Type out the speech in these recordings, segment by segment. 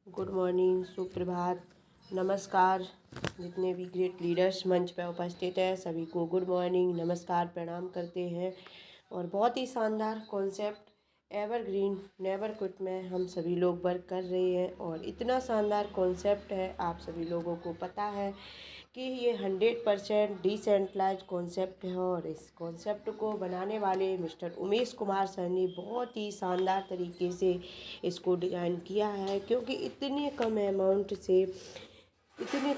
Good morning, सुप्रभात, नमस्कार। जितने भी ग्रेट लीडर्स मंच पर उपस्थित हैं सभी को गुड मॉर्निंग, नमस्कार, प्रणाम करते हैं। और बहुत ही शानदार कॉन्सेप्ट एवरग्रीन नेवर क्विट में हम सभी लोग वर्क कर रहे हैं। और इतना शानदार कॉन्सेप्ट है, आप सभी लोगों को पता है कि ये 100% डिसेंट्रलाइज कॉन्सेप्ट है। और इस कॉन्सेप्ट को बनाने वाले मिस्टर उमेश कुमार सर ने बहुत ही शानदार तरीके से इसको डिज़ाइन किया है, क्योंकि इतने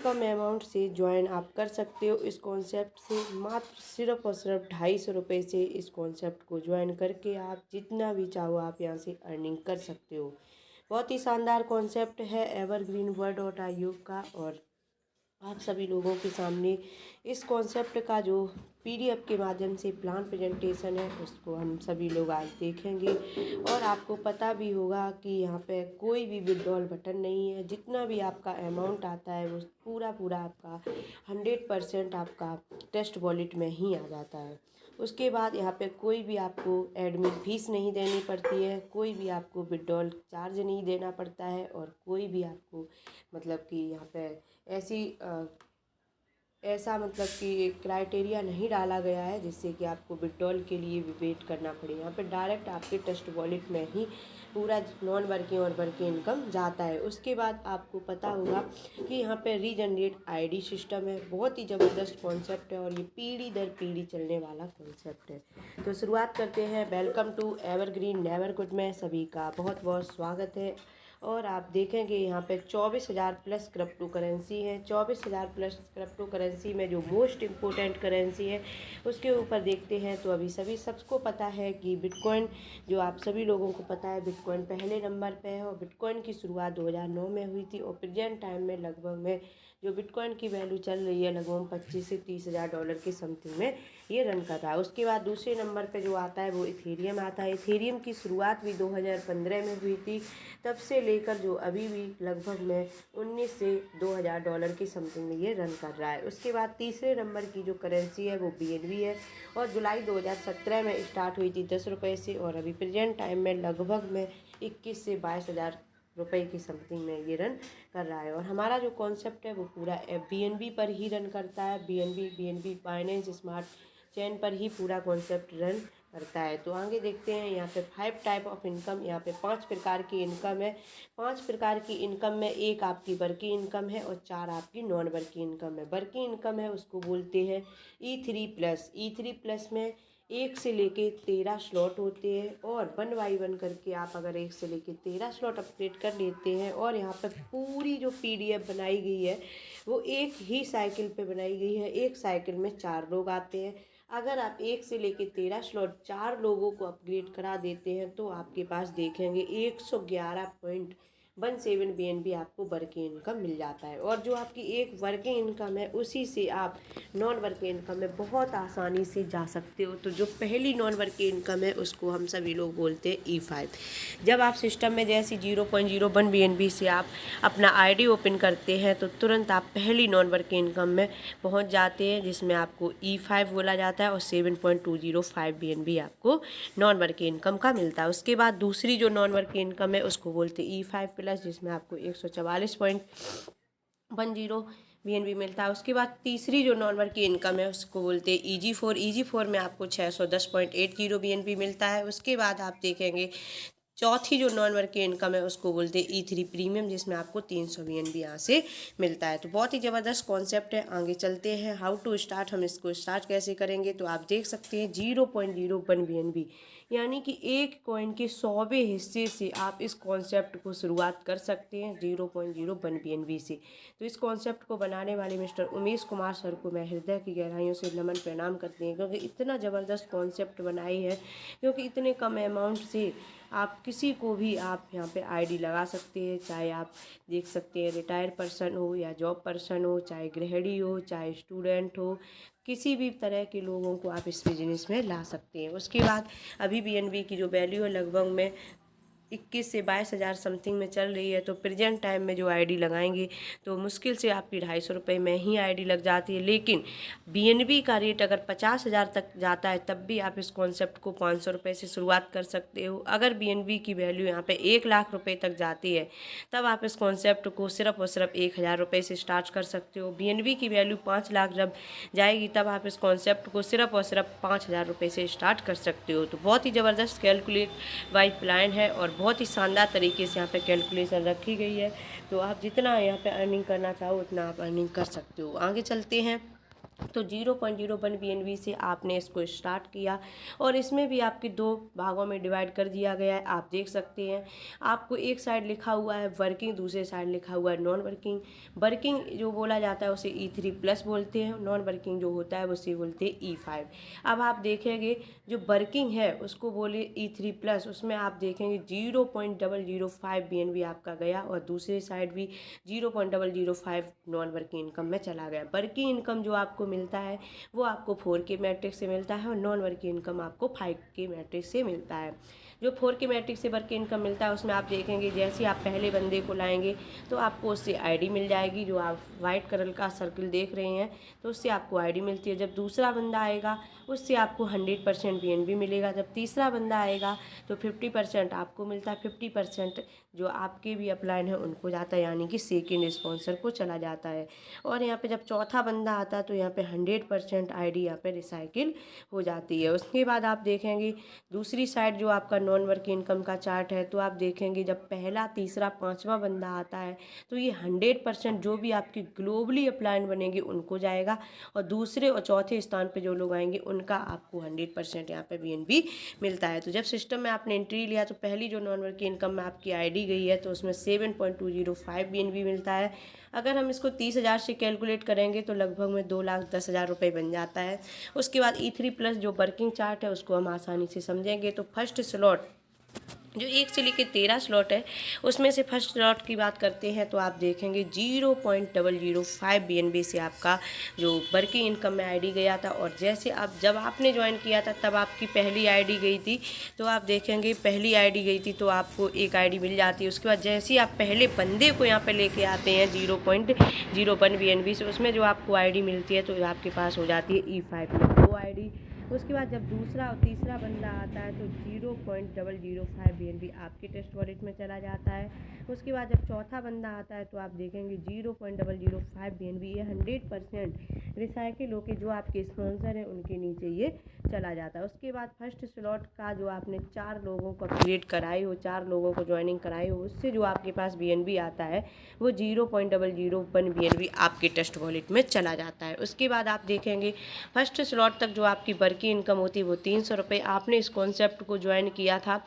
कम अमाउंट से ज्वाइन आप कर सकते हो इस कॉन्सेप्ट से। मात्र सिर्फ और सिर्फ 250 रुपये से इस कॉन्सेप्ट को ज्वाइन करके आप जितना भी चाहो आप यहाँ से अर्निंग कर सकते हो। बहुत ही शानदार कॉन्सेप्ट है एवरग्रीन वर्ड.io का। और आप सभी लोगों के सामने इस कॉन्सेप्ट का जो पीडीएफ के माध्यम से प्लान प्रेजेंटेशन है उसको हम सभी लोग आज देखेंगे। और आपको पता भी होगा कि यहाँ पे कोई भी विड्रॉल बटन नहीं है। जितना भी आपका अमाउंट आता है वो पूरा आपका 100% आपका टेस्ट वॉलेट में ही आ जाता है। उसके बाद यहाँ पे कोई भी आपको एडमिन फीस नहीं देनी पड़ती है, कोई भी आपको विड्रॉल चार्ज नहीं देना पड़ता है, और कोई भी आपको मतलब कि यहाँ पे ऐसा मतलब कि एक क्राइटेरिया नहीं डाला गया है जिससे कि आपको विड्रॉल के लिए भी वेट करना पड़े। यहाँ पे डायरेक्ट आपके ट्रस्ट वॉलेट में ही पूरा नॉन वर्किंग और वर्किंग इनकम जाता है। उसके बाद आपको पता होगा कि यहाँ पे रीजनरेट आईडी सिस्टम है। बहुत ही ज़बरदस्त कॉन्सेप्ट है और ये पीढ़ी दर पीढ़ी चलने वाला कॉन्सेप्ट है। तो शुरुआत करते हैं। Welcome to evergreen never quit में सभी का बहुत बहुत स्वागत है। और आप देखेंगे यहाँ पे 24,000 प्लस क्रिप्टो करेंसी है। 24,000 प्लस क्रिप्टो करेंसी में जो मोस्ट इम्पोर्टेंट करेंसी है उसके ऊपर देखते हैं। तो अभी सबको पता है कि बिटकॉइन, जो आप सभी लोगों को पता है, बिटकॉइन पहले नंबर पे है। और बिटकॉइन की शुरुआत 2009 में हुई थी और प्रेजेंट टाइम में लगभग में जो बिटकॉइन की वैल्यू चल रही है लगभग 25 से 30,000 डॉलर के समथिंग में ये रन कर रहा है। उसके बाद दूसरे नंबर पे जो आता है वो इथेरियम आता है। इथेरियम की शुरुआत भी 2015 में हुई थी। तब से लेकर जो अभी भी लगभग में 19 से 2,000 डॉलर की समथिंग में ये रन कर रहा है। उसके बाद तीसरे नंबर की जो करेंसी है वो BNB है और जुलाई 2017 में स्टार्ट हुई थी 10 रुपये से, और अभी प्रेजेंट टाइम में लगभग में 21 से 22,000 रुपये की समथिंग में ये रन कर रहा है। और हमारा जो कॉन्सेप्ट है वो पूरा BNB पर ही रन करता है। BNB बाइनेंस स्मार्ट चेन पर ही पूरा कॉन्सेप्ट रन करता है। तो आगे देखते हैं। यहाँ पे 5 टाइप ऑफ इनकम, यहाँ पे 5 प्रकार की इनकम है। 5 प्रकार की इनकम में एक आपकी वर्किंग इनकम है और 4 आपकी नॉन वर्किंग इनकम है। वर्किंग इनकम है उसको बोलते हैं E3+। E3+ में 1 से लेके 13 स्लॉट होते हैं और 1 बाई 1 करके आप अगर 1 से लेके 13 स्लॉट अपडेट कर लेते हैं। और यहाँ पर पूरी जो PDF बनाई गई है वो एक ही साइकिल पे बनाई गई है। एक साइकिल में 4 लोग आते हैं। अगर आप 1 से लेके 13 स्लॉट 4 लोगों को अपग्रेड करा देते हैं तो आपके पास देखेंगे 111.17 BNB आपको वर्किंग इनकम मिल जाता है। और जो आपकी एक वर्किंग इनकम है उसी से आप नॉन वर्किंग इनकम में बहुत आसानी से जा सकते हो। तो जो पहली नॉन वर्किंग इनकम है उसको हम सभी लोग बोलते हैं E5। जब आप सिस्टम में जैसे 0.01 BNB से आप अपना ID ओपन करते हैं तो तुरंत आप पहली नॉन वर्किंग इनकम में पहुंच जाते हैं, जिसमें आपको E5 बोला जाता है और 7.205 BNB आपको नॉन वर्किंग इनकम का मिलता है। उसके बाद दूसरी जो नॉन वर्किंग इनकम है उसको बोलते हैं E5+, जिसमें आपको 144.10 BNB मिलता है। उसके बाद तीसरी जो नॉन वर्किंग इनकम है उसको बोलते हैं EG4। EG4 में आपको 610.80 BNB मिलता है। उसके बाद आप देखेंगे चौथी जो नॉन वर्किंग इनकम है उसको बोलते हैं E3 प्रीमियम, जिसमें आपको 300 BNB यहाँ से मिलता है। तो बहुत ही ज़बरदस्त कॉन्सेप्ट है। आगे चलते हैं। हाउ टू स्टार्ट, हम इसको स्टार्ट कैसे करेंगे। तो आप देख सकते हैं 0.01 BNB यानी कि एक कॉइन के 100वें हिस्से से आप इस कॉन्सेप्ट को शुरुआत कर सकते हैं 0.01 BNB से। तो इस कॉन्सेप्ट को बनाने वाले मिस्टर उमेश कुमार सर को मैं हृदय की गहराइयों से नमन प्रणाम करती हूँ, क्योंकि इतना ज़बरदस्त कॉन्सेप्ट बनाई है। क्योंकि इतने कम अमाउंट से आप किसी को भी आप यहाँ पे ID लगा सकते हैं। चाहे आप देख सकते हैं रिटायर पर्सन हो या जॉब पर्सन हो, चाहे गृहिणी हो, चाहे स्टूडेंट हो, किसी भी तरह के लोगों को आप इस बिजनेस में ला सकते हैं। उसके बाद अभी BNB की जो वैल्यू है लगभग में 21 से 22 हज़ार समथिंग में चल रही है। तो प्रेजेंट टाइम में जो आईडी लगाएंगे तो मुश्किल से आपकी 250 रुपये में ही आईडी लग जाती है। लेकिन बीएनबी का रेट अगर 50 हज़ार तक जाता है तब भी आप इस कॉन्सेप्ट को 500 रुपये से शुरुआत कर सकते हो। अगर बीएनबी की वैल्यू यहाँ पे 1 लाख रुपये तक जाती है तब आप इस कॉन्सेप्ट को सिर्फ और सिर्फ 1000 रुपये से स्टार्ट कर सकते हो। बीएनबी की वैल्यू 5 लाख जब जाएगी तब आप इस कॉन्सेप्ट को सिर्फ और सिर्फ 5000 रुपये से स्टार्ट कर सकते हो। तो बहुत ही ज़बरदस्त कैलकुलेट बाई प्लान है और बहुत ही शानदार तरीके से यहाँ पे कैलकुलेशन रखी गई है। तो आप जितना यहाँ पे अर्निंग करना चाहो उतना आप अर्निंग कर सकते हो। आगे चलते हैं। तो 0.01 बीएनबी से आपने इसको स्टार्ट किया और इसमें भी आपके 2 भागों में डिवाइड कर दिया गया है। आप देख सकते हैं आपको एक साइड लिखा हुआ है वर्किंग, दूसरे साइड लिखा हुआ है नॉन वर्किंग। वर्किंग जो बोला जाता है उसे E3+ बोलते हैं, नॉन वर्किंग जो होता है उसे बोलते हैं E5। अब आप देखेंगे जो वर्किंग है उसको बोले E3+, उसमें आप देखेंगे 0.005 बीएनबी आपका गया और दूसरे साइड भी 0.005 नॉन वर्किंग इनकम में चला गया। वर्किंग इनकम जो आपको मिलता है वो आपको 4K मैट्रिक्स से मिलता है और नॉन वर्किंग इनकम आपको 5K मैट्रिक्स से मिलता है। जो 4K मैट्रिक्स से वर्किंग इनकम मिलता है उसमें आप देखेंगे जैसे आप पहले बंदे को लाएंगे तो आपको उससे आईडी मिल जाएगी, जो आप वाइट कलर का सर्किल देख रहे हैं तो उससे आपको आईडी मिलती है। जब दूसरा बंदा आएगा उससे आपको 100% बीएनबी मिलेगा। जब तीसरा बंदा आएगा तो 50% आपको मिलता है, 50% जो आपके भी अपलाइन है उनको जाता है, यानी कि सेकेंड स्पॉन्सर को चला जाता है। और यहाँ पे जब चौथा बंदा आता है तो यहाँ पे 100% आईडी यहाँ पे रिसाइकिल हो जाती है। उसके बाद आप देखेंगे दूसरी साइड जो आपका नॉन वर्क इनकम का चार्ट है तो आप देखेंगे जब पहला, तीसरा, पांचवा बंदा आता है तो ये 100% जो भी आपकी ग्लोबली अपलाइन बनेंगे उनको जाएगा और दूसरे और चौथे स्थान पे जो लोग आएंगे उनका आपको 100% यहाँ पे बीएनबी मिलता है। तो जब सिस्टम में आपने एंट्री लिया तो पहली जो नॉन वर्क इनकम में आपकी आईडी गई है तो उसमें 7.205 बीएनबी मिलता है। अगर हम इसको 30,000 से कैलकुलेट करेंगे तो लगभग में 2,10,000 रुपये बन जाता है। उसके बाद E3+ जो वर्किंग चार्ट है उसको हम आसानी से समझेंगे। तो फर्स्ट स्लॉट जो 1 से लेकर 13 स्लॉट है उसमें से फर्स्ट स्लॉट की बात करते हैं तो आप देखेंगे 0.005 बीएनबी से आपका जो वर्किंग इनकम में आईडी गया था। और जैसे आप जब आपने ज्वाइन किया था तब आपकी पहली आईडी गई थी तो आप देखेंगे पहली आईडी गई थी तो आपको एक आईडी मिल जाती है। उसके बाद जैसे ही आप पहले बंदे को यहाँ पे लेके आते हैं 0.01 बीएनबी से उसमें जो आपको आईडी मिलती है तो आपके पास हो जाती है E5 में 2 आईडी। उसके बाद जब दूसरा और तीसरा बंदा आता है तो 0.005 बीएनबी आपके टेस्ट वॉलेट में चला जाता है। उसके बाद जब चौथा बंदा आता है तो आप देखेंगे 0.005 बीएनबी ये 100% रिसाइकिल होके जो आपके स्पॉन्सर हैं उनके नीचे ये चला जाता है। उसके बाद फर्स्ट स्लॉट का जो आपने 4 लोगों को क्रिएट कराई हो, 4 लोगों को ज्वाइनिंग कराई हो, उससे जो आपके पास बीएनबी आता है वो 0.001 बीएनबी आपके टेस्ट वॉलेट में चला जाता है। उसके बाद आप देखेंगे फर्स्ट स्लॉट तक जो आपकी वर्किंग इनकम होती है वो 300 रुपये। आपने इस कॉन्सेप्ट को ज्वाइन किया था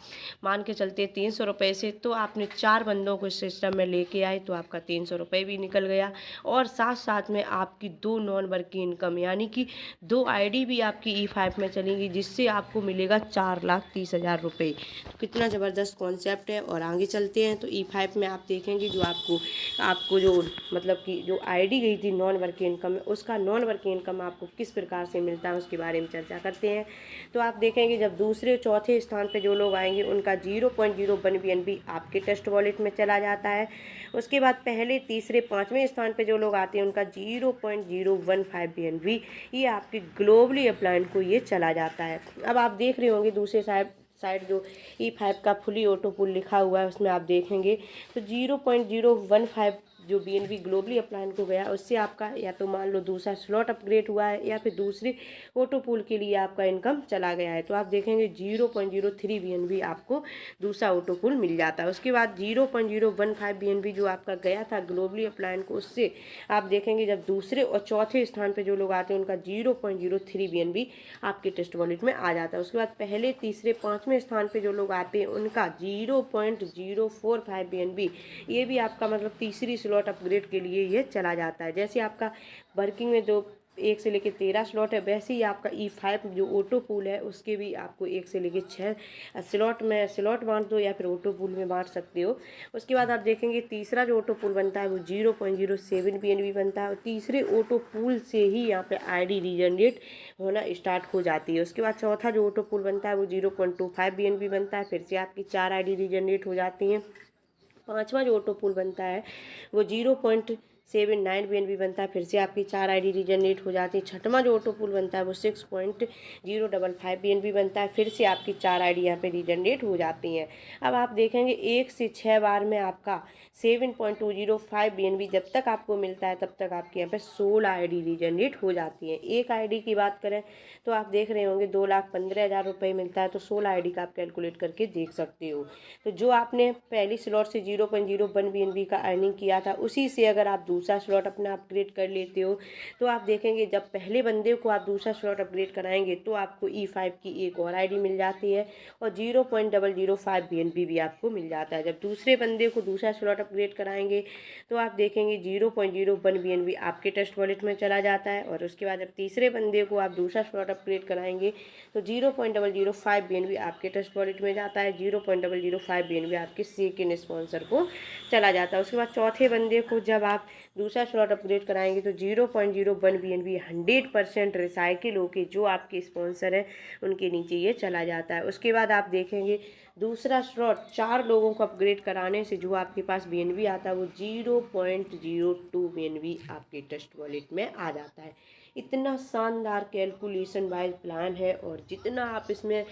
मान के चलते 300 रुपये से, तो आपने 4 बंदों को सिस्टम में लेके आए तो आपका 300 रुपये भी निकल गया और साथ साथ में आपकी 2 नॉन वर्किंग इनकम यानी कि 2 आईडी भी आपकी E5 में चलेंगी जिससे आपको मिलेगा 4,30,000 रुपये। तो कितना ज़बरदस्त कॉन्सेप्ट है। और आगे चलते हैं तो E5 में आप देखेंगे जो आपको जो मतलब कि जो आईडी गई थी नॉन वर्किंग इनकम में उसका नॉन वर्किंग इनकम आपको किस प्रकार से मिलता है उसके बारे में चर्चा करते हैं। तो आप देखेंगे जब दूसरे चौथे स्थान पे जो लोग आएंगे उनका 0.01 बीएनबी आपके टेस्ट वॉलेट में चला जाता है। उसके बाद पहले, तीसरे, पाँचवें स्थान पे जो लोग आते हैं उनका 0.015 बीएनबी ये आपके ग्लोबली अपलाइन को ये चला जाता है। अब आप देख रहे होंगे दूसरे साइड जो E5 का फुली ऑटो पुल लिखा हुआ है उसमें आप देखेंगे तो 0.015 जो बीएनबी ग्लोबली अपलाइन को गया उससे आपका या तो मान लो दूसरा स्लॉट अपग्रेड हुआ है या फिर दूसरे ऑटो पुल के लिए आपका इनकम चला गया है। तो आप देखेंगे 0.03 बीएनबी आपको दूसरा ऑटो पुल मिल जाता है। उसके बाद 0.015 बीएनबी जो आपका गया था ग्लोबली अपलाइन को उससे आप देखेंगे जब दूसरे और चौथे स्थान पर जो लोग आते हैं उनका 0.03 बीएनबी आपके टेस्ट वॉलेट में आ जाता है। उसके बाद पहले, तीसरे, पाँचवें स्थान पर जो लोग आते हैं उनका 0.045 बीएनबी ये भी आपका मतलब तीसरी स्लॉट अपग्रेड के लिए ये चला जाता है। जैसे आपका वर्किंग में जो 1 से लेके 13 स्लॉट है, वैसे ही आपका E5 जो ऑटो पूल है उसके भी आपको 1 से लेके 6 स्लॉट बांट दो या फिर ऑटो पूल में बांट सकते हो। उसके बाद आप देखेंगे तीसरा जो ऑटो पूल बनता है वो 0.07 BNB बनता है, और तीसरे ऑटो पूल से ही यहाँ पे ID रीजनरेट होना स्टार्ट हो जाती है। उसके बाद चौथा जो ऑटो पूल बनता है वो 0.25 BNB बनता है, फिर से आपकी 4 ID रीजनरेट हो जाती हैं। पांचवा जो ऑटो पूल बनता है वो 0.79 BNB बनता है, फिर से आपकी 4 ID रीजनरेट हो जाती है। छठवां जो ऑटो पूल बनता है वो 6.055 BNB बनता है, फिर से आपकी 4 ID यहाँ पे रीजनरेट हो जाती हैं। अब आप देखेंगे 1 से 6 बार में आपका 7.205 BNB जब तक आपको मिलता है तब तक आपके यहाँ पे 16 ID रीजनरेट हो जाती है। एक ID की बात करें तो आप देख रहे होंगे 2,15,000 रुपये मिलता है, तो 16 ID का आप कैलकुलेट करके देख सकते हो। तो जो आपने पहली स्लॉट से 0.01 BNB का अर्निंग किया था उसी से अगर आप दूसरा स्लॉट अपना अपग्रेड कर लेते हो तो आप देखेंगे जब पहले बंदे को आप दूसरा स्लॉट अपग्रेड कराएंगे तो आपको E5 की एक और ID मिल जाती है, और 0.005 BNB भी आपको मिल जाता है। जब दूसरे बंदे को दूसरा स्लॉट अपग्रेड कराएंगे तो आप देखेंगे 0.01 BNB आपके ट्रस्ट वॉलेट में चला जाता है, और उसके बाद जब तीसरे बंदे को आप दूसरा स्लॉट अपग्रेड कराएंगे तो 0.005 BNB आपके ट्रस्ट वॉलेट में जाता है, 0.005 BNB आपके सेकेंड स्पॉन्सर को चला जाता है। उसके बाद चौथे बंदे को जब आप दूसरा स्लॉट अपग्रेड कराएंगे तो 0.01 BNB 100% रिसाइकिल होके जो आपके स्पॉन्सर हैं उनके नीचे ये चला जाता है। उसके बाद आप देखेंगे दूसरा स्लॉट 4 लोगों को अपग्रेड कराने से जो आपके पास BNB आता है वो 0.02 BNB आपके ट्रस्ट वॉलेट में आ जाता है। इतना शानदार कैलकुलेशन वाइज प्लान है, और जितना आप इसमें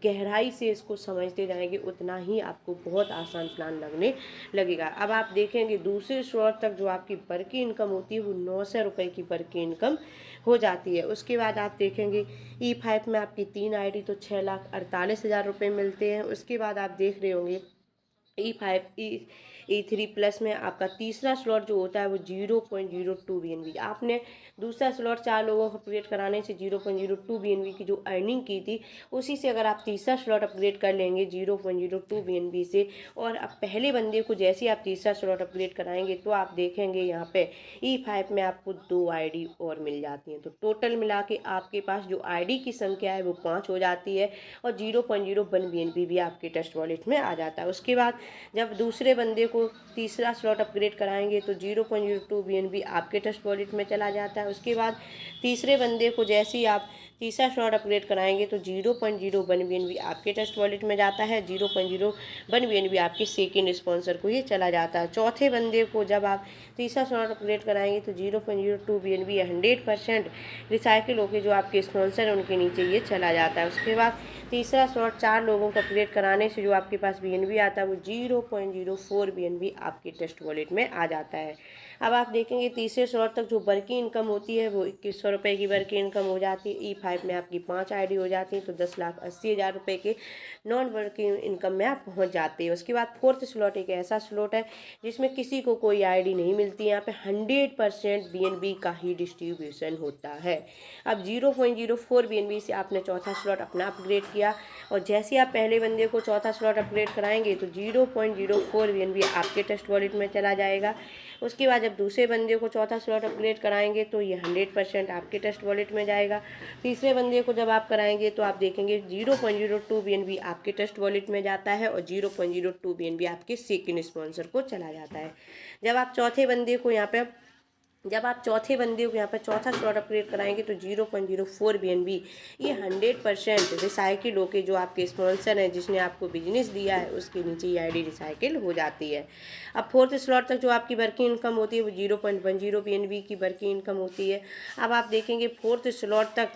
गहराई से इसको समझते जाएंगे उतना ही आपको बहुत आसान प्लान लगने लगेगा। अब आप देखेंगे दूसरे स्लॉट तक जो आपकी बल्कि इनकम होती है वो 900 रुपये की बल्कि इनकम हो जाती है। उसके बाद आप देखेंगे E5 में आपकी 3 ID तो 6,48,000 रुपये मिलते हैं। उसके बाद आप देख रहे होंगे E3 प्लस में आपका तीसरा स्लॉट जो होता है वो 0.02 BNB। आपने दूसरा स्लॉट 4 लोगों को अपग्रेड कराने से 0.02 BNB की जो अर्निंग की थी उसी से अगर आप तीसरा स्लॉट अपग्रेड कर लेंगे 0.02 BNB से, और अब पहले बंदे को जैसे ही आप तीसरा स्लॉट अपग्रेड कराएंगे तो आप देखेंगे यहाँ पे E5 में आपको 2 ID और मिल जाती हैं। तो टोटल मिला के आपके पास जो ID की संख्या है वो 5 हो जाती है, और 0.01 BNB भी आपके ट्रस्ट वॉलेट में आ जाता है। उसके बाद जब दूसरे बंदे को तीसरा स्लॉट अपग्रेड कराएंगे तो 0.02 BNB आपके ट्रस्ट वॉलेट में चला जाता है। उसके बाद तीसरे बंदे को जैसे ही आप तीसरा स्लॉट अपग्रेड कराएंगे तो 0.01 BNB आपके ट्रस्ट वॉलेट में जाता है, 0.01 BNB आपके सेकेंड स्पॉन्सर को ये चला जाता है। चौथे बंदे को जब आप तीसरा स्लॉट अपग्रेड कराएंगे तो 0.02 BNB 100% रिसाइकिल होकर जो आपके स्पॉन्सर हैं उनके नीचे ये चला जाता है। उसके बाद तीसरा स्लॉट 4 लोगों को अपग्रेड कराने से जो आपके पास BNB आता है वो 0.04 BNB आपके ट्रस्ट वॉलेट में आ जाता है। अब आप देखेंगे तीसरे स्लॉट तक जो वर्किंग इनकम होती है वो 2100 रुपये की वर्किंग इनकम हो जाती है। E5 में आपकी 5 ID हो जाती है तो 10,80,000 रुपये के नॉन वर्किंग इनकम में आप पहुंच जाते हैं। उसके बाद फोर्थ स्लॉट एक ऐसा स्लॉट है जिसमें किसी को कोई ID नहीं मिलती, यहाँ पे 100% BNB का ही डिस्ट्रीब्यूशन होता है। अब 0.04 BNB से आपने चौथा स्लॉट अपना अपग्रेड किया, और जैसे आप पहले बंदे को चौथा स्लॉट अपग्रेड कराएंगे तो 0.04 BNB आपके ट्रस्ट वॉलेट में चला जाएगा। उसके बाद जब दूसरे बंदे को चौथा स्लॉट अपग्रेड कराएंगे तो ये 100% आपके ट्रस्ट वॉलेट में जाएगा। तीसरे बंदे को जब आप कराएंगे तो आप देखेंगे 0.02 BNB आपके ट्रस्ट वॉलेट में जाता है, और 0.02 BNB आपके सेकेंड स्पॉन्सर को चला जाता है। जब आप चौथे बंदे को यहाँ पे चौथा स्लॉट अपग्रेड कराएंगे तो 0.04 BNB ये 100% रिसाइकिल होके जो आपके स्पॉन्सर हैं जिसने आपको बिजनेस दिया है उसके नीचे ये ID रिसाइकिल हो जाती है। अब फोर्थ स्लॉट तक जो आपकी वर्किंग इनकम होती है वो 0.10 BNB की वर्किंग इनकम होती है। अब आप देखेंगे फोर्थ स्लॉट तक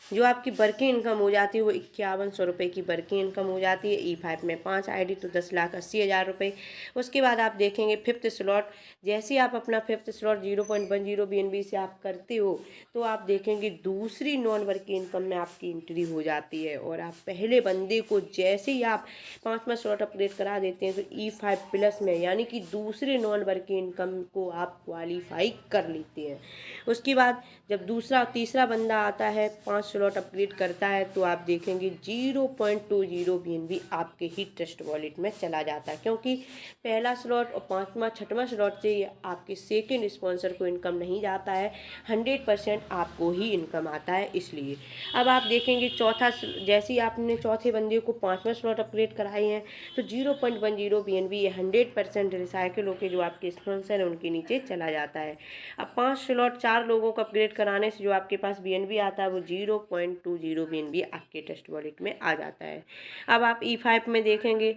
जो आपकी वर्किंग इनकम हो जाती है वो 5100 रुपये की वर्किंग इनकम हो जाती है। E5 में 5 ID तो 10,80,000 रुपये। उसके बाद आप देखेंगे फिफ्थ स्लॉट, जैसे ही आप अपना फिफ्थ स्लॉट 0.10 BNB से आप करते हो तो आप देखेंगे दूसरी नॉन वर्किंग इनकम में आपकी एंट्री हो जाती है, और आप पहले बंदे को जैसे ही आप 5वां स्लॉट अपग्रेड करा देते हैं तो E5 प्लस में यानी कि दूसरे नॉन वर्किंग इनकम को आप क्वालिफाई कर लेते हैं। उसके बाद जब दूसरा तीसरा बंदा आता है 5 स्लॉट अपग्रेड करता है तो आप देखेंगे 0.20 BNB आपके ही ट्रस्ट वॉलेट में चला जाता है, क्योंकि पहला स्लॉट और पाँचवा छठवां स्लॉट से आपके सेकंड स्पॉन्सर को इनकम नहीं जाता है, 100% आपको ही इनकम आता है। इसलिए अब आप देखेंगे चौथा, जैसे ही आपने चौथे बंदे को पाँचवा स्लॉट अपग्रेड कराए हैं तो 0.10 BNB ये 100% रिसाइकिल होकर जो आपके स्पॉन्सर हैं उनके नीचे चला जाता है। अब 5 स्लॉट 4 लोगों को अपग्रेड कराने से जो आपके पास BNB आता है वो 0.20 BNB आपके ट्रस्ट वॉलेट में आ जाता है। अब आप E5 में देखेंगे,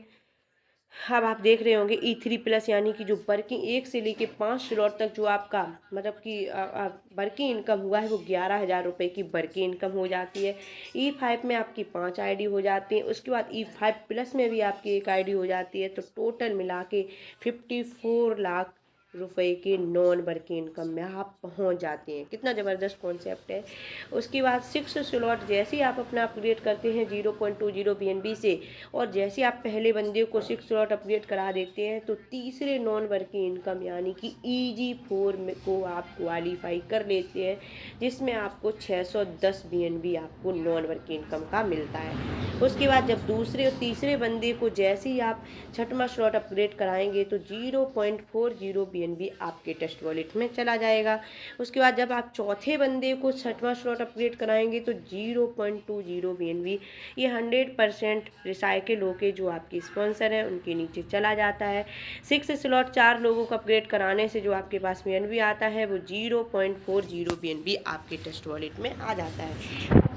अब आप देख रहे होंगे E3+ यानी कि जो वर्किंग 1 से लेके 5 स्लॉट तक जो आपका मतलब कि वर्किंग इनकम हुआ है वो 11,000 रुपये की वर्किंग इनकम हो जाती है। E5 में आपकी 5 ID हो जाती है, उसके बाद E5+ में भी आपकी 1 ID हो जाती है, तो टोटल मिला के 54 लाख रुपए के नॉन वर्किंग इनकम में आप पहुंच जाते हैं। कितना ज़बरदस्त कॉन्सेप्ट है। उसके बाद 6 स्लॉट जैसे ही आप अपना अपग्रेड करते हैं 0.20 BNB से, और जैसे आप पहले बंदे को 6 स्लॉट अपग्रेड करा देते हैं तो तीसरे नॉन वर्किंग इनकम यानी कि EG4 में को आप क्वालिफाई कर लेते हैं, जिसमें आपको 610 BNB आपको नॉन वर्किंग इनकम का मिलता है। उसके बाद जब दूसरे और तीसरे बंदे को जैसे ही आप छठवां स्लॉट अपग्रेड कराएंगे तो 0.40 BNB आपके ट्रस्ट वॉलेट में चला जाएगा। उसके बाद जब आप चौथे बंदे को छठवां स्लॉट अपग्रेड कराएंगे तो 0.20 BNB ये 100% रिसाइकिल होके जो आपके स्पॉन्सर हैं उनके नीचे चला जाता है। 6 स्लॉट 4 लोगों को अपग्रेड कराने से जो आपके पास BNB आता है वो 0.40 BNB आपके ट्रस्ट वॉलेट में आ जाता है।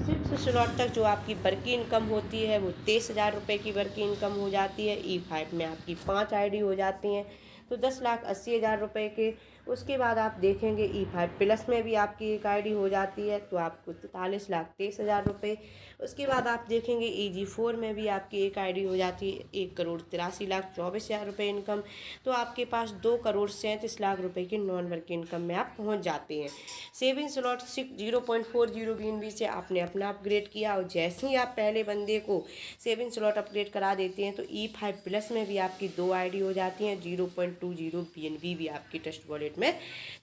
6 स्लॉट तक जो आपकी वर्किंग इनकम होती है वो 23,000 रुपये की वर्किंग इनकम हो जाती है। E5 में आपकी 5 ID हो जाती हैं तो 10,80,000 रुपये के। उसके बाद आप देखेंगे E5+ में भी आपकी 1 ID हो जाती है तो आपको 43,23,000 रुपये। उसके बाद आप देखेंगे EG4 में भी आपकी 1 ID हो जाती है 1,83,24,000 रुपये इनकम, तो आपके पास 2,37,00,000 रुपये की नॉन वर्किंग इनकम में आप पहुंच जाते हैं। सेविंग स्लॉट 0.40 BNB से आपने अपना अपग्रेड किया और जैसे ही आप पहले बंदे को सेविंग स्लॉट अपग्रेड करा देते हैं तो E5+ में भी आपकी 2 ID हो जाती हैं, 0.20 BNB भी आपकी ट्रस्ट वॉलेट में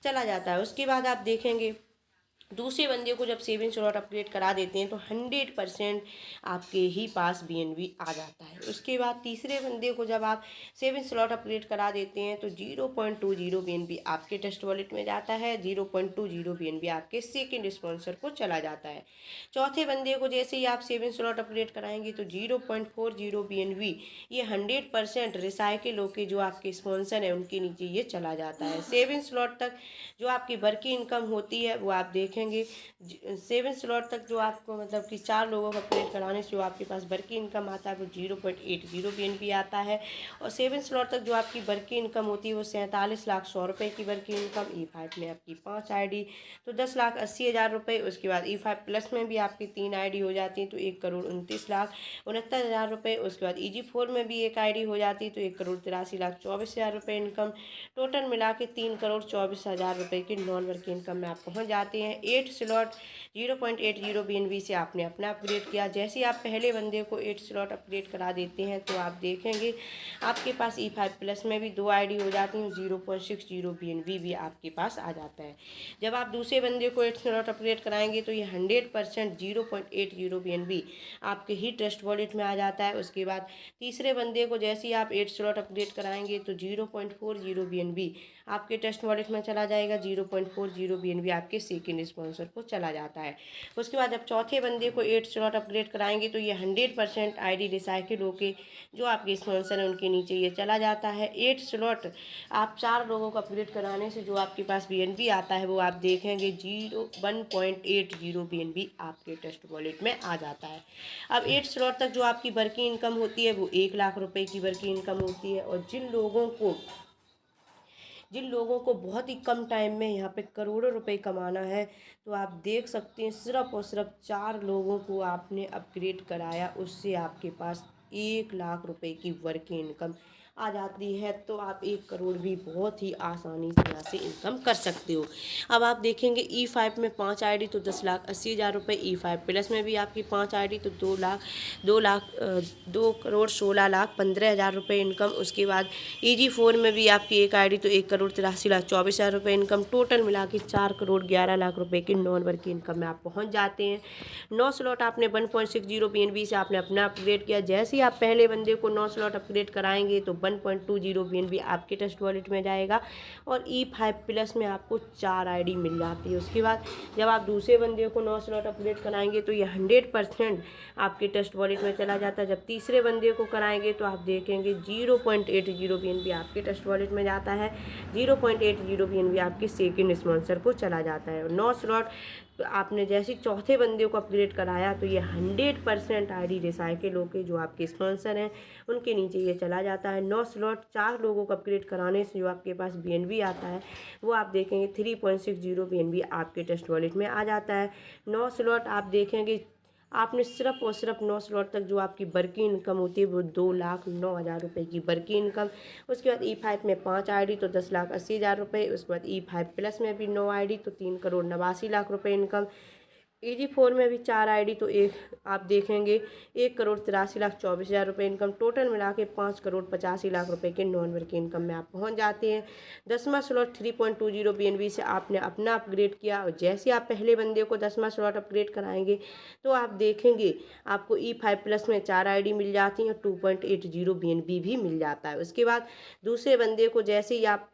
चला जाता है। उसके बाद आप देखेंगे दूसरे बंदे को जब सेविंग स्लॉट अपग्रेड करा देते हैं तो 100% आपके ही पास BNB आ जाता है। उसके बाद तीसरे बंदे को जब आप सेविंग स्लॉट अपग्रेड करा देते हैं तो 0.20 BNB आपके ट्रस्ट वॉलेट में जाता है, 0.20 BNB आपके सेकंड स्पॉन्सर को चला जाता है। चौथे बंदे को जैसे ही आप सेविंग स्लॉट अपग्रेड कराएंगे तो 0.40 BNB ये 100% रिसाइकिल होके जो आपके स्पॉन्सर हैं उनके नीचे ये चला जाता है। सेविंग स्लॉट तक जो आपकी वर्किंग इनकम होती है वो आप देखेंगे 7 स्लॉट तक जो आपको मतलब कि 4 लोगों का अपग्रेड कराने से जो आपके पास वर्किंग इनकम आता है वो 0.80 BNB आता है। और 7 स्लॉट तक जो आपकी वर्किंग इनकम होती है वो 47,100,000 रुपये की वर्किंग इनकम। E5 में आपकी 5 ID तो 10,80,000 रुपये। उसके बाद E5+ में भी आपकी 3 ID हो जाती है तो 1,29,69,000 रुपये। उसके बाद EG4 में भी 1 ID हो जाती है तो 1,83,24,000 रुपये इनकम। टोटल मिला के 3,24,000 रुपये की नॉन वर्किंग इनकम में आप पहुँच जाते हैं। 8 स्लॉट 0.80 BNB से आपने अपना अपग्रेड किया। जैसे आप पहले बंदे को 8 स्लॉट अपग्रेड करा देते हैं तो आप देखेंगे आपके पास E5+ में भी 2 ID हो जाती हैं, 0.60 BNB भी आपके पास आ जाता है। जब आप दूसरे बंदे को 8 स्लॉट अपग्रेड कराएंगे तो ये 100% 0.80 BNB आपके ही ट्रस्ट वॉलेट में आ जाता है। उसके बाद तीसरे बंदे को जैसे ही आप 8 स्लॉट अपग्रेड कराएंगे तो 0.40 BNB आपके ट्रस्ट वॉलेट में चला जाएगा, 0.40 BNB आपके सेकंड स्पॉन्सर को चला जाता है। उसके बाद जब चौथे बंदे को 8 स्लॉट अपग्रेड कराएंगे तो ये 100% ID रिसाइकिल होके जो आपके स्पॉन्सर हैं उनके नीचे ये चला जाता है। 8 स्लॉट आप 4 लोगों को अपग्रेड कराने से जो आपके पास BNB आता है वो आप देखेंगे 1.80 BNB आपके ट्रस्ट वॉलेट में आ जाता है। अब 8 स्लॉट तक जो आपकी वर्किंग इनकम होती है वो 1,00,000 रुपये की वर्किंग इनकम होती है। और जिन लोगों को बहुत ही कम टाइम में यहाँ पे करोड़ों रुपए कमाना है तो आप देख सकते हैं सिर्फ और सिर्फ 4 लोगों को आपने अपग्रेड कराया, उससे आपके पास 1,00,000 रुपए की वर्किंग इनकम आ जाती है तो आप 1 करोड़ भी बहुत ही आसानी से यहाँ से इनकम कर सकते हो। अब आप देखेंगे E5 में 5 आईडी तो 10,80,000 रुपये, E5 प्लस में भी आपकी 5 आईडी तो 2,16,15,000 रुपये इनकम। उसके बाद EG4 में भी आपकी 1 आईडी तो 1,83,24,000 रुपये इनकम। टोटल मिला के 4,11,00,000 रुपये की नॉन वर्किंग इनकम में आप पहुँच जाते हैं। 9 स्लॉट आपने 1.60 BNB से आपने अपना अपग्रेड किया। जैसे ही आप पहले बंदे को 9 स्लॉट अपग्रेड कराएंगे तो 1.20 BNB आपके ट्रस्ट वॉलेट में जाएगा और E5 प्लस में आपको 4 आईडी मिल जाती है। उसके बाद जब आप दूसरे बंदे को 9 स्लॉट अपग्रेड कराएंगे तो ये 100% आपके ट्रस्ट वॉलेट में चला जाता है। जब तीसरे बंदे को कराएंगे तो आप देखेंगे 0.80 BNB आपके ट्रस्ट वॉलेट में जाता है, 0.80 BNB आपके सेकंड स्पॉन्सर को चला जाता है। और 9 स्लॉट आपने जैसे चौथे बंदे को अपग्रेड कराया तो ये 100% आईडी रिसाइकिल होके जो आपके स्पॉन्सर हैं उनके नीचे ये चला जाता है। 9 स्लॉट 4 लोगों को अपग्रेड कराने से जो आपके पास BNB आता है वो आप देखेंगे 3.60 BNB आपके ट्रस्ट वॉलेट में आ जाता है। 9 स्लॉट आप देखेंगे आपने सिर्फ और सिर्फ 9 स्लॉट तक जो आपकी वर्किंग इनकम होती है वो 2,09,000 रुपये की वर्किंग इनकम। उसके बाद E5 में 5 आईडी तो 10,80,000 रुपये। उसके बाद E5 प्लस में भी 9 आईडी तो 3,89,00,000 रुपये इनकम। EG4 में भी 4 आईडी तो आप देखेंगे 1,83,24,000 रुपये इनकम। टोटल मिला के 5,85,00,000 रुपये के नॉन वर्किंग इनकम में आप पहुंच जाते हैं। 10वां स्लॉट 3.20 BNB से आपने अपना अपग्रेड किया और जैसे आप पहले बंदे को 10वां स्लॉट अपग्रेड कराएंगे तो आप देखेंगे आपको E5 प्लस में 4 आईडी मिल जाती हैं, 2.80 BNB भी मिल जाता है। उसके बाद दूसरे बंदे को जैसे ही आप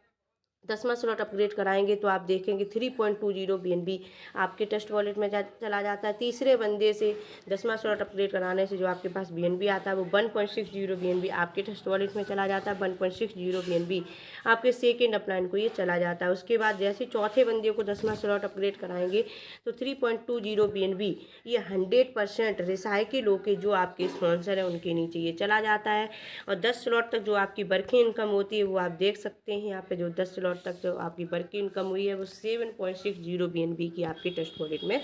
10वां स्लॉट अपग्रेड कराएंगे तो आप देखेंगे 3.20 BNB आपके ट्रस्ट वॉलेट में चला जाता है। तीसरे बंदे से 10वां स्लॉट अपग्रेड कराने से जो आपके पास BNB आता है वो 1.60 BNB आपके ट्रस्ट वॉलेट में चला जाता है। 1.60 BNB आपके सेकेंड अपलाइन को ये चला जाता है। उसके बाद जैसे चौथे बंदे को 10वां स्लॉट अपग्रेड कराएंगे तो 3.20 BNB ये 100% रिसाइकिल होके जो आपके स्पॉन्सर हैं उनके नीचे ये चला जाता है। और 10 स्लॉट तक जो आपकी वर्किंग इनकम होती है वो आप देख सकते हैं यहाँ पे जो 10 स्लॉट तक जो आपकी वर्किंग इनकम हुई है वो 7.60 BNB की आपके ट्रस्ट वॉलेट में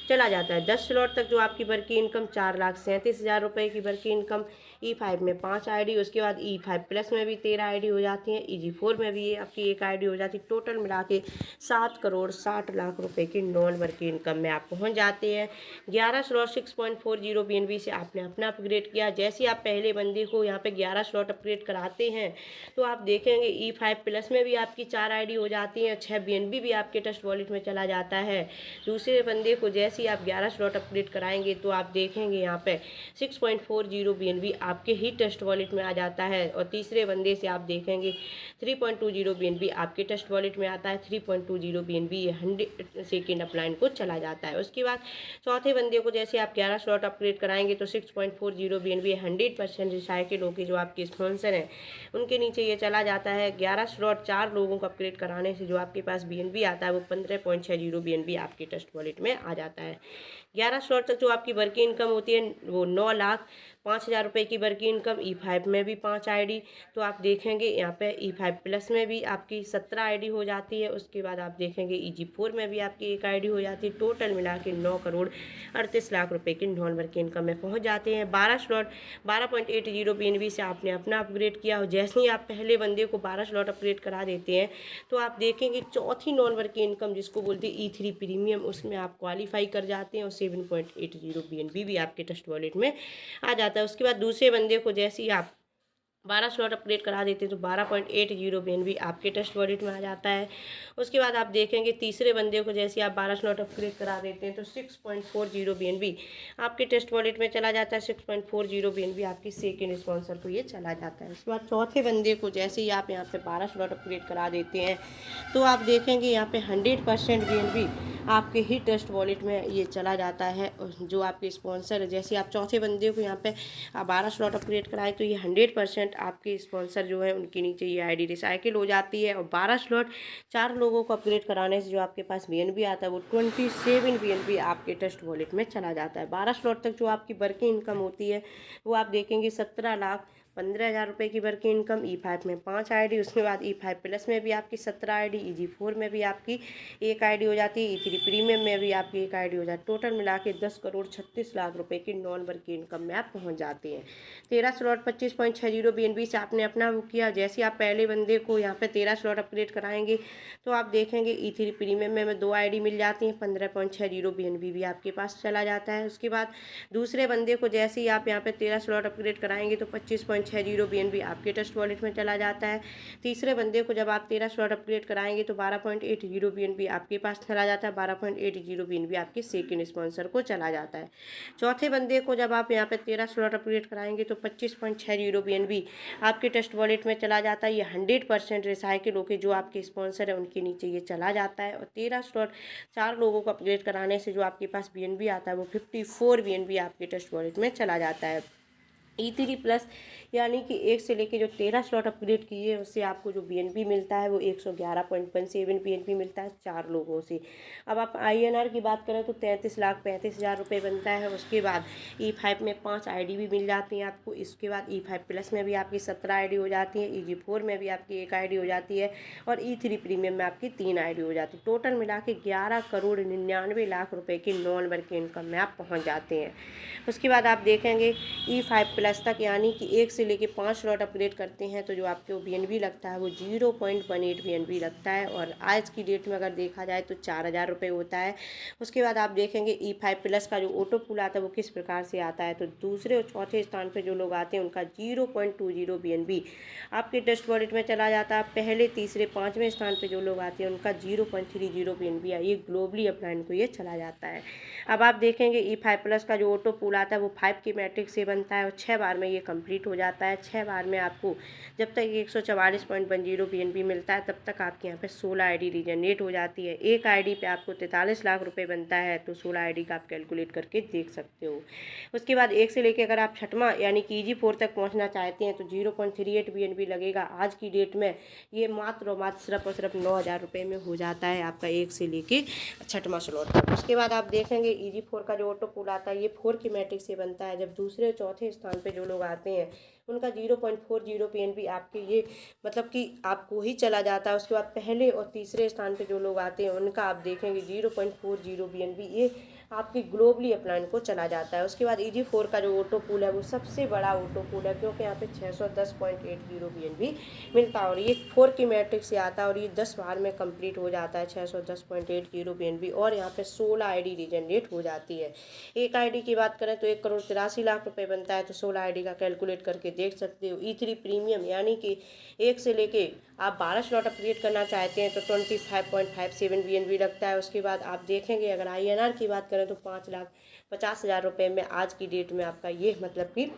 चला जाता है। 10 स्लॉट तक जो आपकी वर्किंग इनकम 4,37,000 रुपये की वर्किंग इनकम। E5 में 5 आईडी, उसके बाद E5 प्लस में भी 13 आईडी हो जाती हैं। EG4 में भी ये आपकी 1 आईडी हो जाती है। टोटल मिला के 7,60,00,000 रुपये की नॉन वर्किंग इनकम में आप पहुँच जाते हैं। 11 स्लॉट 6.40 BNB से आपने अपना अपग्रेड किया। जैसे आप पहले बंदे को यहाँ पे 11 स्लॉट अपग्रेड कराते हैं तो आप देखेंगे E5 प्लस में भी आपकी 4 आईडी हो जाती हैं, 6 BNB भी आपके ट्रस्ट वॉलेट में चला जाता है। दूसरे बंदे को जैसे ही आप 11 स्लॉट अपग्रेड कराएंगे तो आप देखेंगे यहाँ पे 6.40 BNB आपके ही ट्रस्ट वॉलेट में आ जाता है। और तीसरे बंदे से आप देखेंगे 3.20 BNB आपके ट्रस्ट वॉलेट में आता है। 3.20 BNB ये 100 सेकेंड अपलाइन को चला जाता है। उसके बाद चौथे बंदे को जैसे आप 11 स्लॉट अपग्रेड कराएंगे तो 6.40 BNB 100% रिसाइकिल होकर जो आपके स्पॉन्सर हैं उनके नीचे ये चला जाता है। 11 स्लॉट 4 लोगों को अपग्रेड कराने से जो आपके पास BNB आता है वो 15.60 BNB आपके ट्रस्ट वॉलेट में आ जाता है। 11 स्लॉट तक जो आपकी वर्किंग इनकम होती है वो 9,05,000 रुपये की वर्किंग इनकम। E5 में भी 5 आईडी तो आप देखेंगे यहाँ पे E5 प्लस में भी आपकी 17 आईडी हो जाती है। उसके बाद आप देखेंगे EG4 में भी आपकी 1 आईडी हो जाती है। टोटल मिला के 9,38,00,000 रुपये की नॉन वर्किंग इनकम में पहुँच जाते हैं। 12 स्लॉट 12.80 BNB से आपने अपना अपग्रेड किया और जैसे ही आप पहले बंदे को 12 स्लॉट अपग्रेड करा देते हैं तो आप देखेंगे चौथी नॉन वर्किंग इनकम जिसको बोलते हैं E3 प्रीमियम उसमें आप क्वालिफाई कर जाते हैं और 7.80 BNB भी आपके ट्रस्ट वॉलेट में आ जाता है। उसके बाद दूसरे बंदे को जैसे ही आप 12 स्लॉट अपग्रेड करा देते हैं तो 12.80 BNB आपके ट्रस्ट वॉलेट में आ जाता है। उसके बाद आप देखेंगे तीसरे बंदे को जैसे आप 12 स्लॉट अपग्रेड करा देते हैं तो 6.40 BNB आपके ट्रस्ट वॉलेट में चला जाता है। 6.40 BNB आपकी सेकेंड स्पॉन्सर को ये चला जाता है। उसके बाद चौथे बंदे को जैसे ही आप यहाँ पे 12 स्लॉट अपग्रेड करा देते हैं तो आप देखेंगे यहाँ पे 100% BNB आपके ही ट्रस्ट वॉलेट में ये चला जाता है। जो आपके स्पॉन्सर है जैसे आप चौथे बंदे को यहाँ पे 12 स्लॉट अपग्रेड कराए तो ये 100% आपके स्पॉन्सर जो है उनके नीचे ये आईडी रिसाइकिल हो जाती है। और 12 स्लॉट 4 लोगों को अपग्रेड कराने से जो आपके पास BNB आता है वो 27 BNB आपके ट्रस्ट वॉलेट में चला जाता है। 12 स्लॉट तक जो आपकी वर्किंग इनकम होती है वो आप देखेंगे 15,000 रुपये की वर्किंग इनकम, E5 में 5 आईडी, उसके बाद E5 प्लस में भी आपकी 17 आईडी, EG4 में भी आपकी 1 आईडी हो जाती है, E3 प्रीमियम में भी आपकी 1 आईडी हो जाती है। टोटल मिला के 10,36,00,000 रुपये की नॉन वर्किंग इनकम में आप पहुँच जाते हैं। 13 स्लॉट 25.60 BNB से आपने अपना वो किया। जैसे आप पहले बंदे को यहाँ पे 13 स्लॉट अपग्रेड कराएंगे तो आप देखेंगे E3 प्रीमियम में 2 आईडी मिल जाती हैं, 15.60 BNB भी आपके पास चला जाता है। उसके बाद दूसरे बंदे को जैसे ही आप यहाँ पे 13 स्लॉट अपग्रेड कराएंगे तो 25.60 BNB आपके ट्रस्ट वॉलेट में चला जाता है। तीसरे बंदे को जब आप 13 स्लॉट अपग्रेड कराएंगे तो 12.80 BNB आपके पास चला जाता है, 12.80 BNB आपके सेकंड स्पॉन्सर को चला जाता है। चौथे बंदे को जब आप यहाँ पे 13 स्लॉट अपग्रेड कराएंगे तो 25.60 BNB आपके ट्रस्ट वॉलेट में चला जाता है। ये 100% रिसाइकिल होकर जो आपके स्पॉन्सर है उनके नीचे ये चला जाता है। और 13 स्लॉट 4 लोगों को अपग्रेड कराने से जो आपके पास BNB आता है वो 54 BNB आपके ट्रस्ट वॉलेट में चला जाता है। E3 प्लस यानी कि 1 से लेके जो 13 स्लॉट अपग्रेड किए हैं उससे आपको जो BNB मिलता है वो 111.17 BNB मिलता है 4 लोगों से। अब आप INR की बात करें तो 33,35,000 रुपये बनता है। उसके बाद E5 में 5 आईडी भी मिल जाती हैं आपको। इसके बाद E5 प्लस में भी आपकी 17 आईडी हो जाती है, EG4 में भी आपकी 1 आईडी हो जाती है और E3 प्रीमियम में आपकी 3 आईडी हो जाती है। टोटल मिला के 11,99,00,000 रुपये की नॉन वर्किंग इनकम में आप पहुँच जाते हैं। उसके बाद आप देखेंगे E5 प्लस तक यानी कि 1 से लेके 5 स्लॉट अपग्रेड करते हैं तो जो आपको BNB लगता है वो 0.18 BNB लगता है और आज की डेट में अगर देखा जाए तो 4,000 रुपये होता है। उसके बाद आप देखेंगे E5 प्लस का जो ऑटो पुल आता है वो किस प्रकार से आता है, तो दूसरे और चौथे स्थान पर जो लोग आते हैं उनका 0.20 BNB आपके ट्रस्ट वॉलेट में चला जाता है। पहले तीसरे पाँचवें स्थान पर जो लोग आते हैं उनका 0.30 BNB है, ये ग्लोबली अपलाइन को ये चला जाता है। अब आप देखेंगे E5 प्लस का जो ऑटो पुल आता है वो 5 की मैट्रिक्स से बनता है और 6 बार में ये कंप्लीट हो जाता है। 6 बार में आपको जब तक 144.10 BNB मिलता है तब तक आपके यहाँ पे 16 आईडी रीजनरेट हो जाती है। एक आईडी पे आपको 43 लाख रुपए बनता है, तो 16 आईडी का आप कैलकुलेट करके देख सकते हो। उसके बाद 1 से लेकर अगर आप छठवां यानी कि EG4 तक पहुँचना चाहते हैं तो 0.38 BNB लगेगा। आज की डेट में ये मात्र और मात्र सिर्फ और सिर्फ 9,000 रुपये में हो जाता है आपका 1 से लेके छठवां स्लॉट तक। उसके बाद आप देखेंगे EG4 का जो ऑटो पुल आता है ये 4 की मैट्रिक्स से बनता है। जब दूसरे चौथे स्थान पे जो लोग आते हैं उनका 0.40 BNB आपके ये मतलब कि आपको ही चला जाता है। उसके बाद पहले और तीसरे स्थान पे जो लोग आते हैं उनका आप देखेंगे 0.40 BNB ये आपकी ग्लोबली अपलाइन को चला जाता है। उसके बाद EG4 का जो ऑटो पूल है वो सबसे बड़ा ऑटो पूल है क्योंकि यहाँ पे 610.80 BNB मिलता है और ये 4 की मैट्रिक्स से आता है और ये 10 बार में कंप्लीट हो जाता है 610.80 BNB और यहाँ पे 16 आईडी रीजनरेट हो जाती है। एक आईडी की बात करें तो 1,83,00,000 रुपये बनता है, तो 16 आईडी का कैलकुलेट करके देख सकते हो। E3 प्रीमियम यानी कि 1 से लेके आप 12 स्लॉट अपग्रेड करना चाहते हैं तो 25.57 BNB लगता है। उसके बाद आप देखेंगे अगर INR की बात करें तो 5,50,000 रुपये में आज की डेट में आपका ये मतलब कि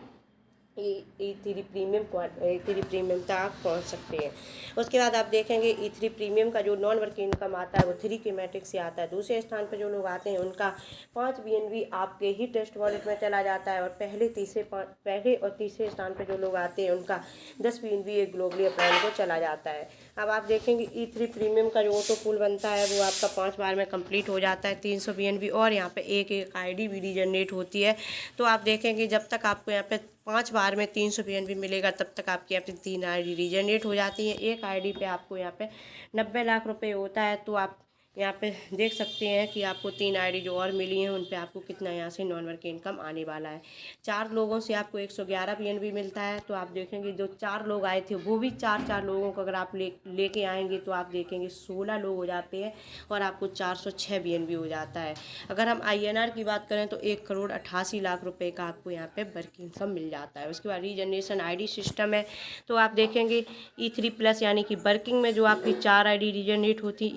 E3 प्रीमियम तक आप पहुँच सकते हैं। उसके बाद आप देखेंगे E3 प्रीमियम का जो नॉन वर्किंग इनकम आता है वो 3 के मैट्रिक्स से आता है। दूसरे स्थान पर जो लोग आते हैं उनका 5 BNB आपके ही ट्रस्ट वॉलेट में चला जाता है और पहले और तीसरे स्थान पर जो लोग आते हैं उनका 10 BNB एक ग्लोबली अपलाइन को चला जाता है। अब आप देखेंगे E3 प्रीमियम का जो ऑटो पुल बनता है वो आपका 5 बार में कंप्लीट हो जाता है 300 BNB और यहाँ पे एक आईडी भी रीजनरेट होती है। तो आप देखेंगे जब तक आपको यहाँ पे 5 बार में 300 BNB मिलेगा तब तक आपकी यहाँ पे 3 आईडी रीजनरेट हो जाती है। एक आईडी पे आपको यहाँ पे 90 लाख रुपए होता है, तो आप यहाँ पे देख सकते हैं कि आपको 3 आईडी जो और मिली हैं उन पे आपको कितना यहाँ से नॉन वर्किंग इनकम आने वाला है। 4 लोगों से आपको 111 BNB मिलता है। तो आप देखेंगे जो 4 लोग आए थे वो भी 4 लोगों को अगर आप लेके आएंगे तो आप देखेंगे 16 लोग हो जाते हैं और आपको 406 BNB हो जाता है। अगर हम INR की बात करें तो 1,88,00,000 रुपये का आपको यहाँ पे वर्किंग इनकम मिल जाता है। उसके बाद रीजनरेशन आईडी सिस्टम है, तो आप देखेंगे E3 प्लस यानी कि वर्किंग में जो आपकी 4 आईडी रीजनरेट होती है,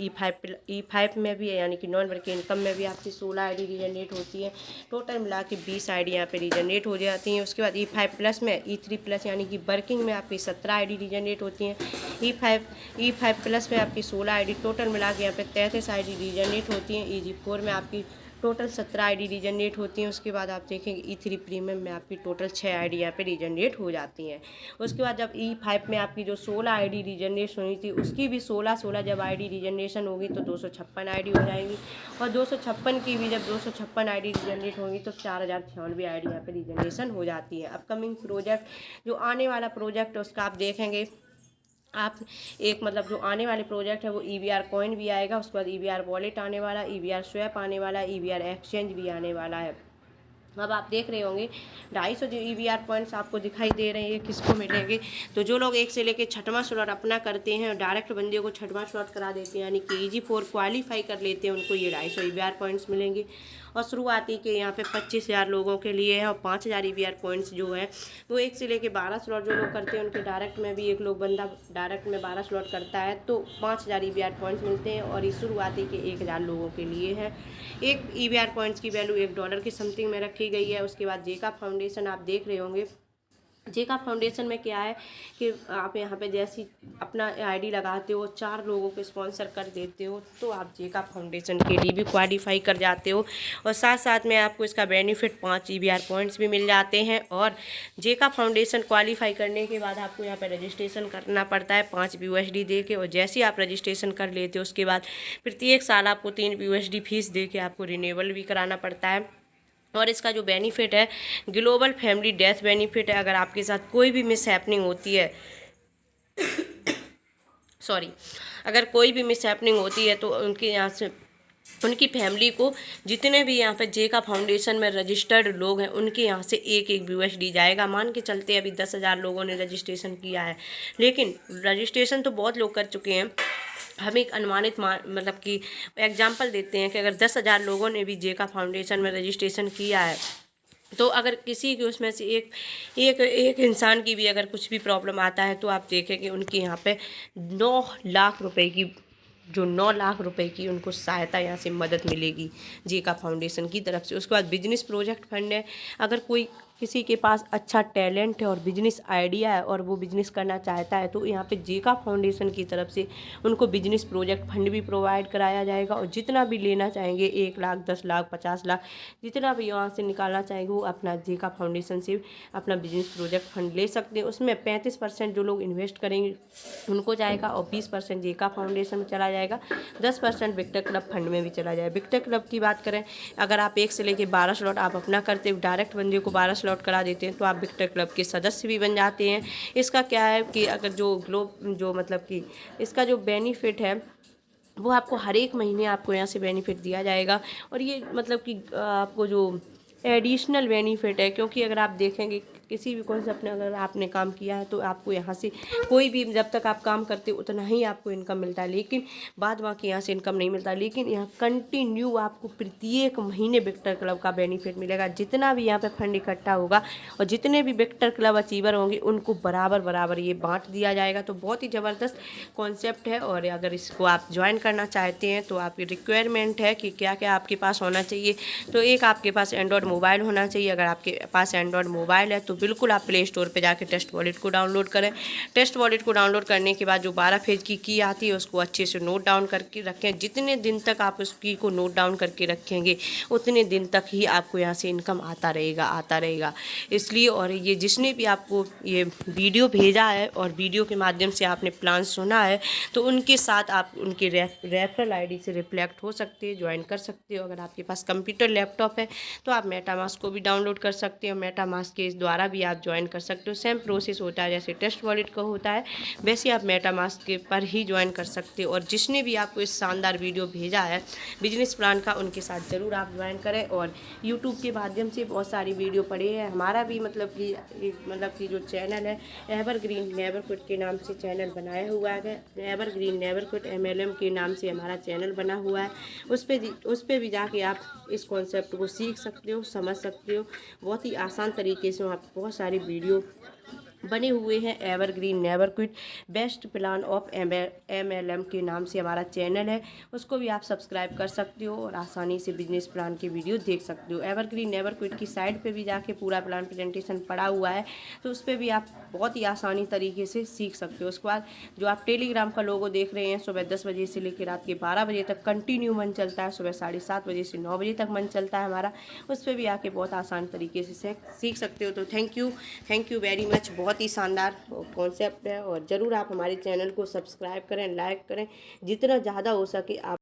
E5 में भी है यानी कि नॉन वर्किंग इनकम में भी आपकी 16 आईडी रीजनरेट होती है। टोटल मिला के 20 आईडी यहाँ पे रीजनरेट हो जाती हैं। उसके बाद E5 प्लस में E3 प्लस यानी कि वर्किंग में आपकी 17 आईडी रीजनरेट होती हैं। E5 प्लस में आपकी 16 आईडी, टोटल मिला के यहाँ पे 33 आईडी रीजनरेट होती हैं। EG4 में आपकी टोटल 17 आईडी रीजनरेट होती हैं। उसके बाद आप देखेंगे E3 प्रीमियम में आपकी टोटल 6 आईडी यहाँ पे रीजनरेट हो जाती हैं। उसके बाद जब E5 में आपकी जो 16 आईडी रीजनरेशन हुई थी, उसकी भी 16 जब आईडी रीजनरेशन होगी तो 256 आईडी हो जाएंगी, और 256 की भी जब 256 आईडी रीजनरेट होंगी तो 4096 आईडी यहाँ पे रीजनरेशन हो जाती है। अपकमिंग प्रोजेक्ट जो आने वाला प्रोजेक्ट है उसका आप देखेंगे, आप एक मतलब जो आने वाले प्रोजेक्ट है वो EVR कॉइन भी आएगा, उसके बाद EVR वॉलेट आने वाला, EVR स्वैप आने वाला, EVR एक्सचेंज भी आने वाला है। अब आप देख रहे होंगे 250 जो EVR पॉइंट्स आपको दिखाई दे रहे हैं किसको मिलेंगे, तो जो लोग 1 से लेकर 6वां स्लॉट अपना करते हैं, डायरेक्ट बंदे को 6वां स्लॉट करा देते हैं, यानी कि EG4 क्वालिफाई कर लेते हैं, उनको ये 250 EVR पॉइंट्स मिलेंगे। और शुरुआती के यहाँ पे 25,000 लोगों के लिए है, और 5,000 EVR पॉइंट्स जो है वो 1 से लेकर 12 स्लॉट जो लोग करते हैं उनके डायरेक्ट में भी एक लोग बंदा डायरेक्ट में 12 स्लॉट करता है तो 5,000 EVR पॉइंट्स मिलते हैं, और इस शुरुआती के 1,000 लोगों के लिए है। एक EVR पॉइंट्स की वैल्यू $1 के समथिंग में रखी गई है। उसके बाद जेका फाउंडेशन आप देख रहे होंगे, जेका फाउंडेशन में क्या है कि आप यहाँ पे जैसी अपना आईडी लगाते हो, 4 लोगों को स्पॉन्सर कर देते हो, तो आप जेका फाउंडेशन के लिए भी क्वालिफाई कर जाते हो, और साथ साथ में आपको इसका बेनिफिट 5 EVR पॉइंट्स भी मिल जाते हैं। और जेका फाउंडेशन क्वालिफाई करने के बाद आपको यहाँ पे रजिस्ट्रेशन करना पड़ता है 5 USD दे के, और जैसे ही आप रजिस्ट्रेशन कर लेते हो उसके बाद प्रत्येक साल आपको 3 USD फीस दे के आपको रिन्यूअल भी कराना पड़ता है। और इसका जो बेनिफिट है ग्लोबल फैमिली डेथ बेनिफिट है, अगर आपके साथ कोई भी मिस हैपनिंग होती है अगर कोई भी मिस हैपनिंग होती है तो उनके यहाँ से उनकी फैमिली को जितने भी यहाँ पे जेका फाउंडेशन में रजिस्टर्ड लोग हैं उनके यहाँ से एक USD जाएगा। मान के चलते अभी 10,000 लोगों ने रजिस्ट्रेशन किया है, लेकिन रजिस्ट्रेशन तो बहुत लोग कर चुके हैं। हम एक अनुमानित मतलब कि एग्जांपल देते हैं कि अगर 10,000 लोगों ने भी जेका फाउंडेशन में रजिस्ट्रेशन किया है, तो अगर किसी की उसमें से एक इंसान की भी अगर कुछ भी प्रॉब्लम आता है तो आप देखें कि उनके यहाँ पे 9 लाख रुपए की जो 9 लाख रुपए की उनको सहायता यहाँ से मदद मिलेगी जेका फाउंडेशन की तरफ से। उसके बाद बिजनेस प्रोजेक्ट फंड है, अगर कोई किसी के पास अच्छा टैलेंट है और बिजनेस आइडिया है और वो बिजनेस करना चाहता है तो यहाँ पे जेका फाउंडेशन की तरफ से उनको बिजनेस प्रोजेक्ट फंड भी प्रोवाइड कराया जाएगा, और जितना भी लेना चाहेंगे 1 लाख 10 लाख 50 लाख जितना भी यहाँ से निकालना चाहेंगे वो अपना जेका फाउंडेशन से अपना बिजनेस प्रोजेक्ट फंड ले सकते हैं। उसमें 35% जो लोग इन्वेस्ट करेंगे उनको जाएगा, और 20% जेका फाउंडेशन में चला जाएगा, 10% विक्टर क्लब फंड में भी चला जाएगा। विक्टर क्लब की बात करें, अगर आप 1 से लेकर 12 स्लॉट आप अपना करते हो, डायरेक्ट बंदे को 12 स्लॉट करा देते हैं तो आप विक्टर क्लब के सदस्य भी बन जाते हैं। इसका क्या है कि अगर जो मतलब कि इसका जो बेनिफिट है वो आपको हर एक महीने आपको यहाँ से बेनिफिट दिया जाएगा, और ये मतलब कि आपको जो एडिशनल बेनिफिट है, क्योंकि अगर आप देखेंगे किसी भी कॉन्सेप्ट में अगर आपने काम किया है तो आपको यहाँ से कोई भी जब तक आप काम करते हो उतना ही आपको इनकम मिलता है, लेकिन बाद बाकी यहाँ से इनकम नहीं मिलता। लेकिन यहाँ कंटिन्यू आपको प्रत्येक महीने विक्टर क्लब का बेनिफिट मिलेगा। जितना भी यहाँ पे फंड इकट्ठा होगा और जितने भी विक्टर क्लब अचीवर होंगे उनको बराबर ये बांट दिया जाएगा। तो बहुत ही ज़बरदस्त कॉन्सेप्ट है, और अगर इसको आप ज्वाइन करना चाहते हैं तो आपकी रिक्वायरमेंट है कि क्या क्या आपके पास होना चाहिए। तो एक आपके पास एंड्रॉयड मोबाइल होना चाहिए। अगर आपके पास एंड्रॉयड मोबाइल है तो बिल्कुल आप प्ले स्टोर पे जाके टेस्ट वॉलेट को डाउनलोड करें। टेस्ट वॉलेट को डाउनलोड करने के बाद जो 12 फेज की की आती है उसको अच्छे से नोट डाउन करके रखें। जितने दिन तक आप उस की को नोट डाउन करके रखेंगे उतने दिन तक ही आपको यहाँ से इनकम आता रहेगा। इसलिए और ये जिसने भी आपको ये वीडियो भेजा है और वीडियो के माध्यम से आपने प्लान सुना है तो उनके साथ आप उनके रेफरल आईडी से रिफ्लेक्ट हो सकते हैं, ज्वाइन कर सकते हो। अगर आपके पास कंप्यूटर लैपटॉप है तो आप मेटामास्क को भी डाउनलोड कर सकते हो, मेटामास्क के द्वारा भी आप ज्वाइन कर सकते हो। सेम प्रोसेस होता है जैसे टेस्ट वॉलेट का होता है वैसे आप मेटामास्क के पर ही ज्वाइन कर सकते हो। और जिसने भी आपको इस शानदार वीडियो भेजा है बिजनेस प्लान का उनके साथ ज़रूर आप ज्वाइन करें। और यूट्यूब के माध्यम से बहुत सारी वीडियो पड़े हैं। हमारा भी मतलब कि जो चैनल है एवरग्रीन नेवर क्विट के नाम से चैनल बनाया हुआ है। एवरग्रीन नेवर क्विट MLM के नाम से हमारा चैनल बना हुआ है। उस पर भी जाके आप इस कॉन्सेप्ट को सीख सकते हो, समझ सकते हो। बहुत ही आसान तरीके से आप बहुत सारी वीडियो बने हुए हैं। Evergreen never quit best plan of MLM के नाम से हमारा चैनल है, उसको भी आप सब्सक्राइब कर सकते हो और आसानी से बिजनेस प्लान के वीडियो देख सकते हो। एवरग्रीन नेवर क्विट की साइट पे भी जाके पूरा प्लान प्रेजेंटेशन पड़ा हुआ है, तो उस पर भी आप बहुत ही आसानी तरीके से सीख सकते हो। उसके बाद जो आप टेलीग्राम का लोगो देख रहे हैं, सुबह 10 बजे से लेकर रात के 12 बजे तक कंटिन्यू मन चलता है। सुबह 7:30 बजे से 9 बजे तक मन चलता है हमारा, उस पर भी आके बहुत आसान तरीके से सीख सकते हो। तो थैंक यू वेरी मच। बहुत ही शानदार कॉन्सेप्ट है और ज़रूर आप हमारे चैनल को सब्सक्राइब करें, लाइक करें, जितना ज़्यादा हो सके आप